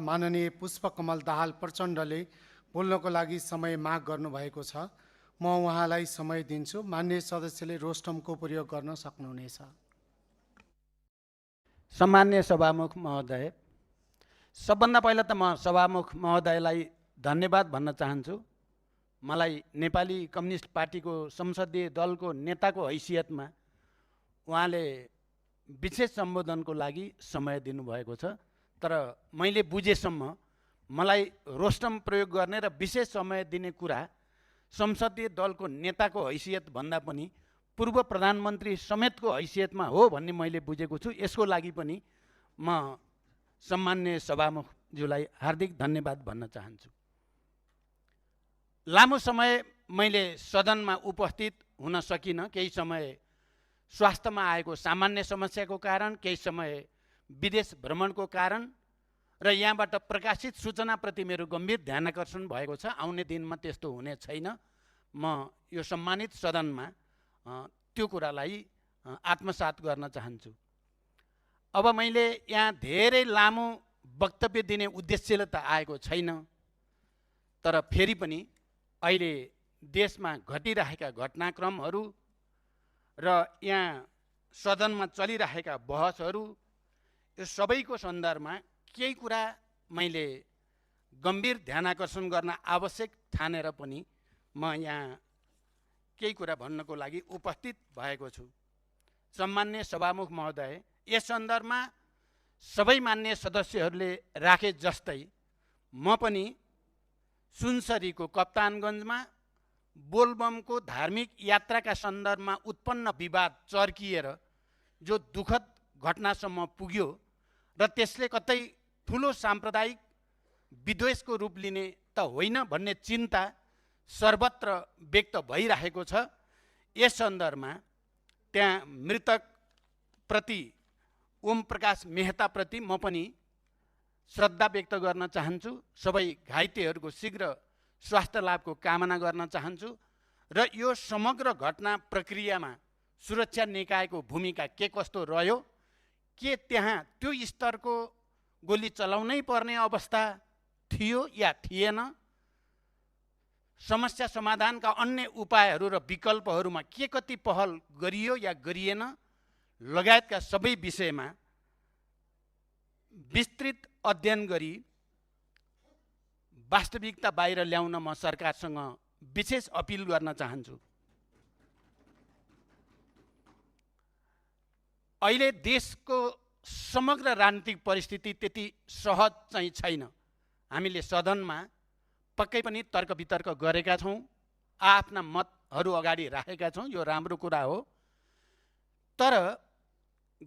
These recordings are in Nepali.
माननीय पुष्पकमल दाहाल प्रचण्डले बोल्नको लागि समय माग गर्नुभएको छ। म उहाँलाई समय दिन्छु। माननीय सदस्यले रोस्टमको प्रयोग गर्न सक्नुहुनेछ। सम्माननीय सभामुख महोदय, सबभन्दा पहिला त म सभामुख महोदयलाई धन्यवाद भन्न चाहन्छु। मलाई नेपाली कम्युनिस्ट पार्टीको संसदीय दलको नेताको हैसियतमा उहाँले विशेष सम्बोधनको लागि समय दिनुभएको छ। तर मैले बुझेसम्म मलाई रोस्टम प्रयोग गर्ने र विशेष समय दिने कुरा संसदीय दलको नेताको हैसियत भन्दा पनि पूर्व प्रधानमन्त्री समेतको हैसियतमा हो भन्ने मैले बुझेको छु। यसको लागि पनि म सम्माननीय सभामुखज्यूलाई हार्दिक धन्यवाद भन्न चाहन्छु। लामो समय मैले सदनमा उपस्थित हुन सकिनँ। केही समय स्वास्थ्यमा आएको सामान्य समस्याको कारण, केही समय विदेश भ्रमणको कारण र यहाँबाट प्रकाशित सूचनाप्रति मेरो गम्भीर ध्यानाकर्षण भएको छ। आउने दिनमा त्यस्तो हुने छैन। म यो सम्मानित सदनमा त्यो कुरालाई आत्मसात गर्न चाहन्छु। अब मैले यहाँ धेरै लामो वक्तव्य दिने उद्देश्यले त आएको छैन, तर फेरि पनि अहिले देशमा घटिरहेका घटनाक्रमहरू र यहाँ सदनमा चलिरहेका बहसहरू, यो सबैको सन्दर्भमा केही कुरा मैले गम्भीर ध्यानाकर्षण गर्न आवश्यक ठानेर पनि म यहाँ केही कुरा भन्नको लागि उपस्थित भएको छु। सम्माननीय सभामुख महोदय, यस सन्दर्भमा सबै मान्य सदस्यहरूले राखे जस्तै म पनि सुनसरीको कप्तानगञ्जमा बोलबमको धार्मिक यात्राका सन्दर्भमा उत्पन्न विवाद चर्किएर जो दुःखद घटनासम्म पुग्यो र त्यसले कतै ठुलो साम्प्रदायिक विद्वेषको रूप लिने त होइन भन्ने चिन्ता सर्वत्र व्यक्त भइरहेको छ। यस सन्दर्भमा त्यहाँ मृतकप्रति ओम प्रकाश मेहताप्रति म पनि श्रद्धा व्यक्त गर्न चाहन्छु। सबै घाइतेहरूको शीघ्र स्वास्थ्य लाभको कामना गर्न चाहन्छु र यो समग्र घटना प्रक्रियामा सुरक्षा निकायको भूमिका के कस्तो रह्यो, के त्यहाँ त्यो स्तरको गोली चलाउनै पर्ने अवस्था थियो या थिएन, समस्या समाधानका अन्य उपायहरू र विकल्पहरूमा के कति पहल गरियो या गरिएन लगायतका सबै विषयमा विस्तृत अध्ययन गरी वास्तविकता बाहिर ल्याउन म सरकारसँग विशेष अपिल गर्न चाहन्छु। अहिले देशको समग्र राजनीतिक परिस्थिति त्यति सहज चाहिँ छैन। हामीले सदनमा पक्कै पनि तर्क वितर्क गरेका छौँ, आफ्ना मतहरू अगाडि राखेका छौँ, यो राम्रो कुरा हो। तर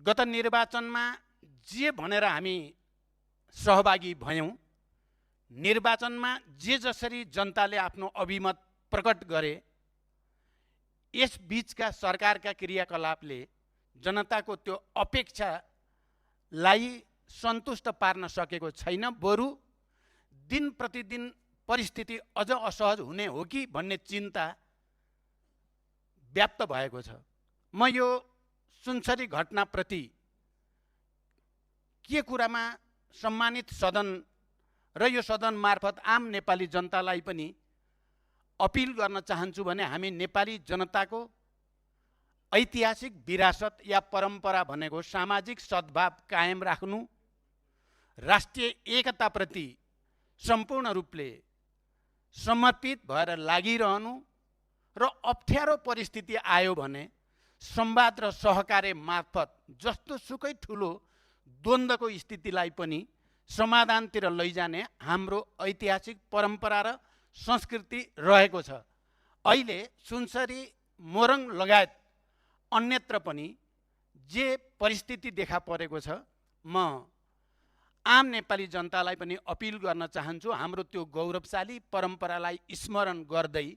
गत निर्वाचनमा जे भनेर हामी सहभागी भयौँ, निर्वाचनमा जे जसरी जनताले आफ्नो अभिमत प्रकट गरे, यस बीचका सरकारका क्रियाकलापले जनताको त्यो अपेक्षालाई सन्तुष्ट पार्न सकेको छैन। बरु दिन प्रतिदिन परिस्थिति अझ असहज हुने हो कि भन्ने चिन्ता व्याप्त भएको छ। म यो सुनसरी घटनाप्रति के कुरामा सम्मानित सदन र यो सदन मार्फत आम नेपाली जनतालाई पनि अपिल गर्न चाहन्छु भने हामी नेपाली जनताको ऐतिहासिक विरासत या परम्परा भनेको सामाजिक सद्भाव कायम राख्नु, राष्ट्रिय एकताप्रति सम्पूर्ण रूपले समर्पित भएर लागिरहनु र अप्ठ्यारो परिस्थिति आयो भने संवाद र सहकार्य मार्फत जस्तो सुकै ठुलो द्वन्द्वको स्थितिलाई पनि समाधानतिर लैजाने हाम्रो ऐतिहासिक परम्परा र संस्कृति रहेको छ। अहिले सुनसरी, मोरङ लगायत अन्यत्र पनि जे परिस्थिति देखा परेको छ, म आम नेपाली जनतालाई पनि अपिल गर्न चाहन्छु, हाम्रो त्यो गौरवशाली परम्परालाई स्मरण गर्दै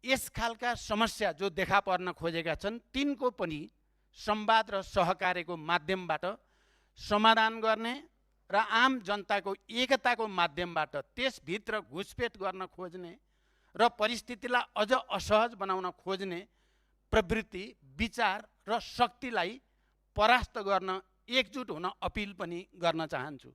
यस खालका समस्या जो देखा पर्न खोजेका छन् तिनको पनि संवाद र सहकार्यको माध्यमबाट समाधान गर्ने र आम जनताको एकताको माध्यमबाट त्यसभित्र घुसपेट गर्न खोज्ने र परिस्थितिलाई अझ असहज बनाउन खोज्ने प्रवृत्ति, विचार र शक्तिलाई परास्त गर्न एकजुट हुन अपिल पनि गर्न चाहन्छु।